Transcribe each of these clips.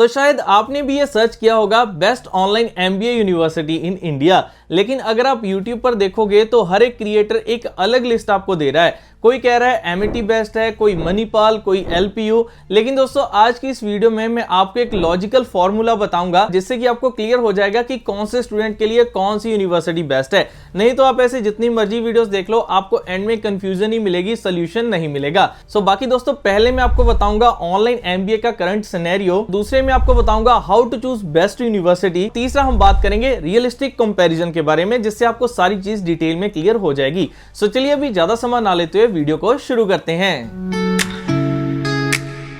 तो शायद आपने भी ये सर्च किया होगा best online MBA university in India, लेकिन अगर आप YouTube पर देखोगे तो हर एक क्रिएटर एक अलग लिस्ट आपको दे रहा है। कोई कह रहा है एमिटी बेस्ट है, कोई मणिपाल, कोई एलपीयू। लेकिन दोस्तों आज की इस वीडियो में मैं आपको एक लॉजिकल फॉर्मूला बताऊंगा जिससे कि आपको क्लियर हो जाएगा कि कौन से स्टूडेंट के लिए कौन सी यूनिवर्सिटी बेस्ट है। नहीं तो आप ऐसे जितनी मर्जी वीडियोस देख लो, आपको एंड में कंफ्यूजन ही मिलेगी, सोल्यूशन नहीं मिलेगा। बाकी दोस्तों पहले मैं आपको बताऊंगा ऑनलाइन एमबीए का करंट सिनेरियो, दूसरे में आपको बताऊंगा how to choose best university, तीसरा हम बात करेंगे रियलिस्टिक कंपैरिजन के बारे में जिससे आपको सारी चीज डिटेल में क्लियर हो जाएगी। चलिए अभी ज्यादा समय ना लेते हुए वीडियो को शुरू करते हैं।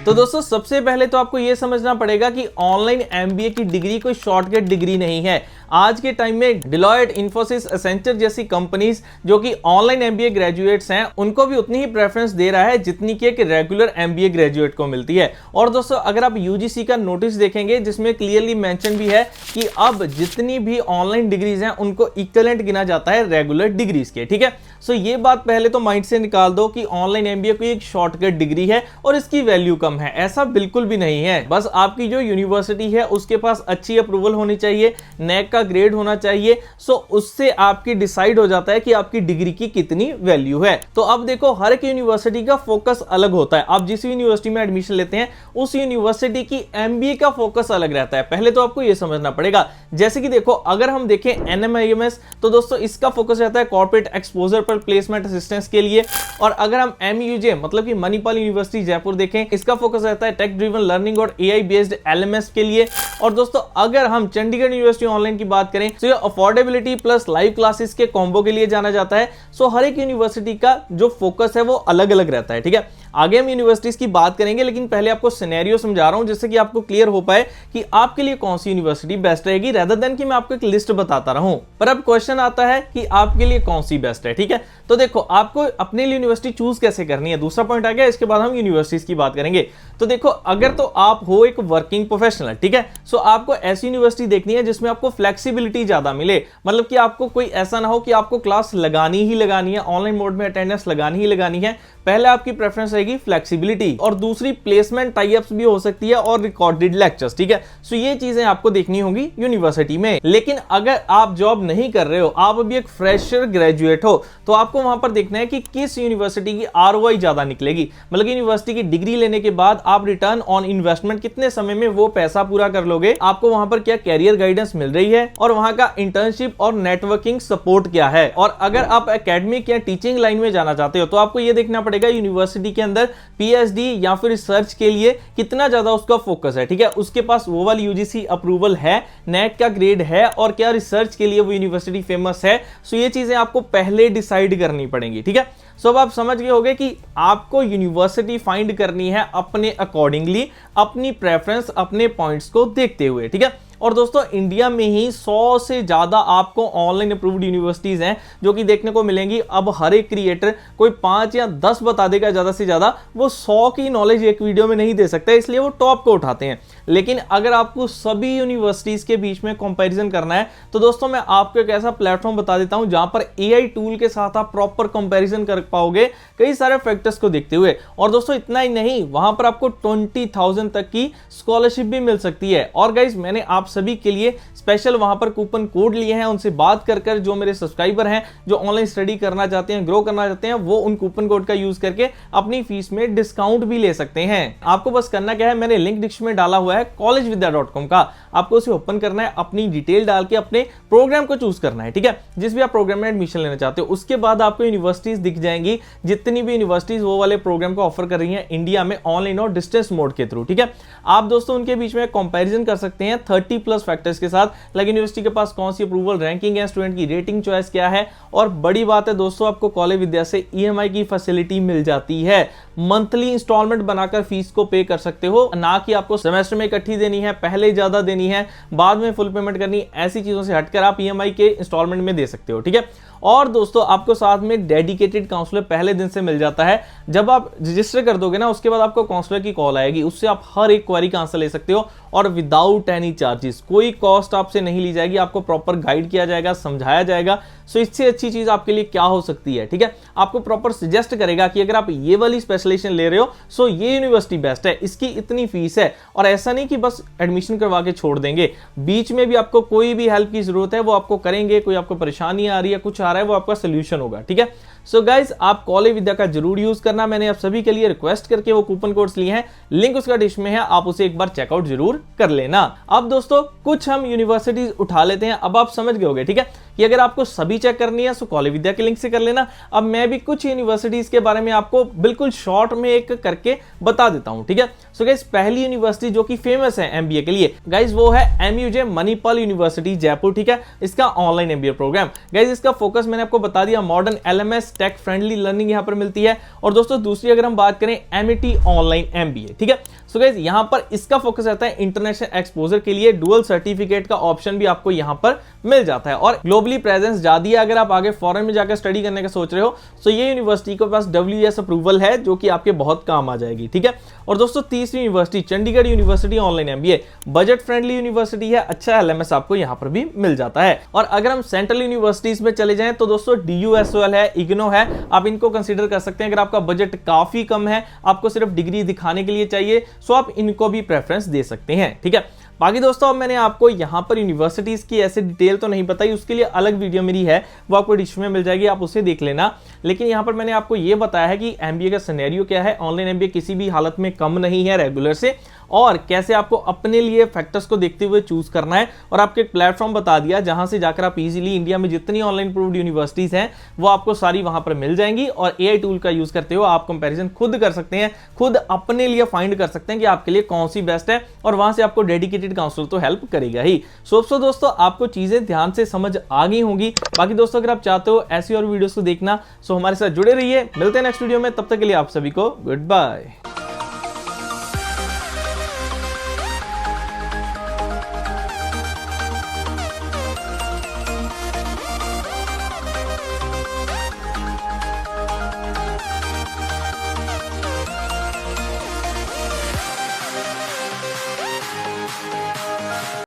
तो दोस्तों सबसे पहले तो आपको यह समझना पड़ेगा कि ऑनलाइन एमबीए की डिग्री कोई शॉर्टकट डिग्री नहीं है। आज के टाइम में डिलॉयट, इन्फोसिस, एसेंचर जैसी कंपनीज जो कि ऑनलाइन एमबीए ग्रेजुएट्स हैं उनको भी उतनी ही प्रेफरेंस दे रहा है जितनी कि एक रेगुलर एमबीए ग्रेजुएट को मिलती है। और दोस्तों अगर आप यूजीसी का नोटिस देखेंगे जिसमें क्लियरली मेंशन भी है कि अब जितनी भी ऑनलाइन डिग्रीज हैं उनको इक्विवेलेंट गिना जाता है रेगुलर डिग्रीज के। ठीक है, सो ये बात पहले तो माइंड से निकाल दो कि ऑनलाइन एमबीए कोई एक शॉर्टकट डिग्री है और इसकी वैल्यू कम है, ऐसा बिल्कुल भी नहीं है। बस आपकी जो यूनिवर्सिटी है उसके पास अच्छी अप्रूवल होनी चाहिए, नैक का ग्रेड होना चाहिए, सो उससे आपकी डिसाइड हो जाता है कि आपकी डिग्री की कितनी वैल्यू है। तो अब देखो हर एक यूनिवर्सिटी का फोकस अलग होता है। आप जिस यूनिवर्सिटी में एडमिशन लेते हैं उस यूनिवर्सिटी की एमबीए का फोकस अलग रहता है, पहले तो आपको यह समझना पड़ेगा। जैसे कि देखो अगर हम देखें एनएमआईएमएस तो दोस्तों इसका फोकस रहता है कॉर्पोरेट एक्सपोजर पर प्लेसमेंट असिस्टेंस के लिए। और अगर हम एमयूजे मतलब कि मणिपाल यूनिवर्सिटी जयपुर देखें, इसका फोकस रहता है टेक ड्रिवन लर्निंग और एआई बेस्ड एलएमएस के लिए। और दोस्तों अगर हम चंडीगढ़ यूनिवर्सिटी ऑनलाइन की बात करें तो ये अफोर्डेबिलिटी प्लस लाइव क्लासेस के कॉम्बो के लिए जाना जाता है। सो हर एक यूनिवर्सिटी का जो फोकस है वो अलग अलग रहता है। ठीक है, आगे हम यूनिवर्सिटीज की बात करेंगे, लेकिन पहले आपको सिनेरियो समझा रहा हूं जिससे कि आपको क्लियर हो पाए कि आपके लिए कौन सी यूनिवर्सिटी बेस्ट रहेगी, रेदर देन कि मैं आपको एक लिस्ट बताता रहूं। पर अब क्वेश्चन आता है कि आपके लिए कौन सी बेस्ट है। ठीक है, तो देखो आपको अपने लिए यूनिवर्सिटी चूज कैसे करनी है, दूसरा पॉइंट आ गया। इसके बाद हम यूनिवर्सिटीज की बात करेंगे। तो देखो अगर तो आप हो एक वर्किंग प्रोफेशनल, ठीक है, सो आपको ऐसी यूनिवर्सिटी देखनी है जिसमें आपको फ्लेक्सिबिलिटी ज्यादा मिले, मतलब कि आपको कोई ऐसा ना हो कि आपको क्लास लगानी ही लगानी है, ऑनलाइन मोड में अटेंडेंस लगानी ही लगानी है। पहले आपकी प्रेफरेंस रहेगी फ्लेक्सिबिलिटी, और दूसरी प्लेसमेंट टाई अप्स भी हो सकती है और रिकॉर्डेड लेक्चर्स। ठीक है, सो ये चीजें आपको देखनी होगी यूनिवर्सिटी में। लेकिन अगर आप जॉब नहीं कर रहे हो, आप अभी एक फ्रेशर ग्रेजुएट हो, तो आपको वहां पर देखना है कि किस यूनिवर्सिटी की आरओआई ज्यादा निकलेगी, मतलब कि यूनिवर्सिटी की डिग्री लेने के बाद आप रिटर्न ऑन इन्वेस्टमेंट कितने समय में वो पैसा पूरा कर लोगे, आपको वहां पर क्या कैरियर गाइडेंस मिल रही है, और वहां का इंटर्नशिप और नेटवर्किंग सपोर्ट क्या है। और अगर आप एकेडमिक या टीचिंग लाइन में जाना चाहते हो तो आपको यह देखना पड़ेगा यूनिवर्सिटी के अंदर पीएचडी या फिर रिसर्च के लिए कितना ज्यादा उसका फोकस है। ठीक है, उसके पास वो वाली यूजीसी अप्रूवल है, नेट का ग्रेड है, और क्या रिसर्च के लिए वो यूनिवर्सिटी फेमस है। सो ये चीजें आपको पहले डिसाइड करनी पड़ेंगी। ठीक है, सो अब आप समझ गए होंगे कि आपको यूनिवर्सिटी फाइंड करनी है अपने अकॉर्डिंगली, अपनी प्रेफरेंस, अपने पॉइंट्स को देखते हुए। ठीक है, और दोस्तों इंडिया में ही 100 से ज्यादा आपको ऑनलाइन अप्रूव्ड यूनिवर्सिटीज हैं जो कि देखने को मिलेंगी। अब हर एक क्रिएटर कोई 5 या 10 बता देगा ज्यादा से ज्यादा, वो 100 की नॉलेज एक वीडियो में नहीं दे सकता, इसलिए वो टॉप को उठाते हैं। लेकिन अगर आपको सभी यूनिवर्सिटीज के बीच में कंपैरिजन करना है तो दोस्तों मैं आपको एक ऐसा प्लेटफॉर्म बता देता हूं जहां पर एआई टूल के साथ आप प्रॉपर कंपैरिजन कर पाओगे कई सारे फैक्टर्स को देखते हुए। और दोस्तों इतना ही नहीं, वहां पर आपको 20,000 तक की स्कॉलरशिप भी मिल सकती है। और गाइज मैंने आप सभी के लिए स्पेशल वहां पर कूपन कोड लिए हैं, उनसे बात कर जो मेरे सब्सक्राइबर हैं जो ऑनलाइन स्टडी करना चाहते हैं, ग्रो करना चाहते हैं, वो उन कूपन कोड का यूज करके अपनी फीस में डिस्काउंट भी ले सकते हैं। आपको बस करना क्या है, मैंने लिंक डिस्क्रिप्शन में डाला हुआ है collegevidya.com का, आपको उसे ओपन करना है, अपनी डिटेल डाल के अपने प्रोग्राम को चूज करना है। ठीक है, जिस भी आप प्रोग्राम में एडमिशन लेना चाहते हो, उसके बाद आपको यूनिवर्सिटीज दिख जाएंगी, जितनी भी यूनिवर्सिटीज वो वाले प्रोग्राम को ऑफर कर रही हैं इंडिया में ऑनलाइन और डिस्टेंस मोड के थ्रू। ठीक है, आप दोस्तों उनके बीच में कंपैरिजन कर सकते हैं 30+ फैक्टर्स के साथ, लाइक यूनिवर्सिटी के पास कौन सी अप्रूवल रैंकिंग है, स्टूडेंट की रेटिंग चॉइस क्या है। और बड़ी बात है दोस्तों, आपको कॉलेज विद्या से ईएमआई की फैसिलिटी मिल जाती है, मंथली इंस्टॉलमेंट बनाकर फीस को पे कर सकते हो, ना कि आपको सेमेस्टर में इकट्ठी देनी है, पहले ज्यादा देनी है, बाद में फुल पेमेंट करनी। ऐसी चीजों से हटकर आप ईएमआई के इंस्टॉलमेंट में दे सकते हो। ठीक है, और दोस्तों आपको साथ में डेडिकेटेड काउंसलर पहले दिन से मिल जाता है। जब आप रजिस्टर कर दोगे ना, उसके बाद आपको काउंसलर की कॉल आएगी, उससे आप हर एक क्वेरी का आंसर ले सकते हो और विदाउट एनी चार्जेस, कोई कॉस्ट आपसे नहीं ली जाएगी, आपको प्रॉपर गाइड किया जाएगा, समझाया जाएगा। सो इससे अच्छी चीज आपके लिए क्या हो सकती है। ठीक है, आपको प्रॉपर सजेस्ट करेगा कि अगर आप ये वाली स्पेशलाइजेशन ले रहे हो सो ये यूनिवर्सिटी बेस्ट है, इसकी इतनी फीस है। और ऐसा नहीं कि बस एडमिशन करवा के छोड़ देंगे, बीच में भी आपको कोई भी हेल्प की जरूरत है वो आपको करेंगे, कोई आपको परेशानी आ रही है, कुछ आ रहा है, वो आपका सोल्यूशन होगा, ठीक है। सो गाइज आप कॉलेज विद्या का जरूर यूज करना, मैंने आप सभी के लिए रिक्वेस्ट करके वो कूपन कोड्स लिए हैं, लिंक उसका डिश में है, आप उसे एक बार चेकआउट जरूर कर लेना। अब दोस्तों कुछ हम यूनिवर्सिटीज उठा लेते हैं, अब आप समझ गए होंगे, ठीक है, कि अगर आपको सभी चेक करनी है तो कॉलेज विद्या के लिंक से कर लेना। अब मैं भी कुछ यूनिवर्सिटीज के बारे में आपको बिल्कुल शॉर्ट में एक करके बता देता हूं, ठीक है। सो गाइज पहली यूनिवर्सिटी जो कि फेमस है एमबीए के लिए गाइज वो है MUJ मणिपाल यूनिवर्सिटी जयपुर, ठीक है। इसका ऑनलाइन एमबीए प्रोग्राम, गाइज इसका फोकस मैंने आपको बता दिया, modern LMS tech friendly learning यहां पर मिलती है। और दोस्तों दूसरी अगर हम बात करें MET ऑनलाइन MBA, ठीक है। सो गाइज यहां पर इसका फोकस रहता है इंटरनेशनल एक्सपोजर के लिए, डुअल सर्टिफिकेट का ऑप्शन भी आपको यहां पर मिल जाता है और ग्लोबली प्रेजेंस ज्यादा है। अगर आप आगे फॉरेन में जाकर स्टडी करने का सोच रहे हो तो ये यूनिवर्सिटी के पास WS अप्रूवल है जो कि आपके बहुत काम आ जाएगी, ठीक है। और दोस्तों तीसरी university Chandigarh university online MBA, budget friendly university है, अच्छा LMS आपको यहां पर भी मिल जाता है। और अगर हम सेंट्रल यूनिवर्सिटीज में चले जाएं तो दोस्तों DUSOL है, IGNO है, आप इनको कंसीडर कर सकते हैं। अगर आपका बजट काफी कम है, आपको सिर्फ डिग्री दिखाने के लिए चाहिए, सो आप इनको भी प्रेफरेंस दे सकते हैं, ठीक है। बाकी दोस्तों अब मैंने आपको यहां पर यूनिवर्सिटीज की ऐसे डिटेल तो नहीं बताई, उसके लिए अलग वीडियो मेरी है, वो आपको डिस्क्रिप्शन में मिल जाएगी, आप उसे देख लेना। लेकिन यहां पर मैंने आपको यह बताया है कि MBA का सिनेरियो क्या है, ऑनलाइन MBA किसी भी हालत में कम नहीं है रेगुलर से, और कैसे आपको अपने लिए फैक्टर्स को देखते हुए चूज करना है। और आपको एक प्लेटफॉर्म बता दिया जहां से जाकर आप इजीली इंडिया में जितनी ऑनलाइन अप्रूव्ड यूनिवर्सिटीज हैं वो आपको सारी वहां पर मिल जाएंगी। और AI टूल का यूज करते हुए आप कंपैरिजन खुद कर सकते हैं, खुद अपने लिए फाइंड कर सकते हैं कि आपके लिए कौन सी बेस्ट है, और वहां से आपको डेडिकेटेड काउंसलर तो हेल्प करेगा ही। सो दोस्तों आपको चीजें ध्यान से समझ आ गई होंगी। बाकी दोस्तों अगर आप चाहते हो ऐसी और वीडियोस को देखना सो हमारे साथ जुड़े रहिए, मिलते हैं नेक्स्ट वीडियो में, तब तक के लिए आप सभी को गुड बाय।